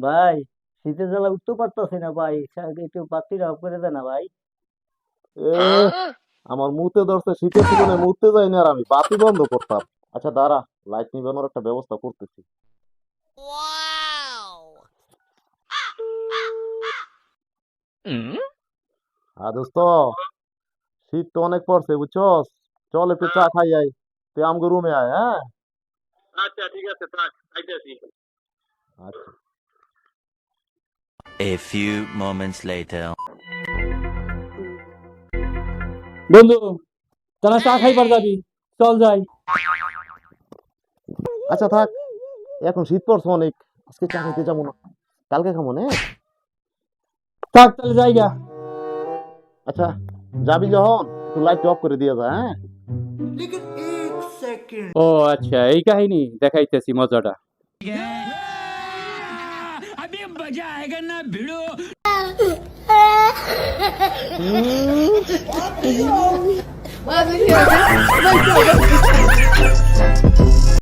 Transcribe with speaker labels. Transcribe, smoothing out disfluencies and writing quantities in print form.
Speaker 1: ভাই, শীতের জ্বালা উঠতে পারতাছি না ভাই, একটু বাতিটা অফ করে দে না ভাই।
Speaker 2: এ আমার মুতে ধরছে শীতের সিজনে মুততে যাইনি আর আমি বাতি বন্ধ করতাম। আচ্ছা দাঁড়া, লাইট নিবানোর একটা ব্যবস্থা করতেছি। আর দোস্ত, শীত তো অনেক পড়ছে বুঝছস, চল একটু চা খাই আই। তুই আমগো রুমে আয়, হ্যাঁ?
Speaker 3: আচ্ছা ঠিক আছে, থাক আইতাছি।
Speaker 2: আচ্ছা।
Speaker 4: A few moments later.
Speaker 1: বন্ধু, তারা চা খাইবার যাবি, চল যাই।
Speaker 2: আচ্ছা থাক, এখন শীত পড়ছে অনেক, আজকে চা খাইতে যাবো না, কালকে খাবো না?
Speaker 1: থাক তাহলে যাইগা।
Speaker 2: আচ্ছা, যাবি যখন একটু লাইট অফ করে দিয়ে যা, হ্যাঁ?
Speaker 1: ও আচ্ছা, এই কাহিনী দেখাইতেছি মজাটা।
Speaker 4: अभी मजा आएगा ना भिड़ो।
Speaker 5: Mother,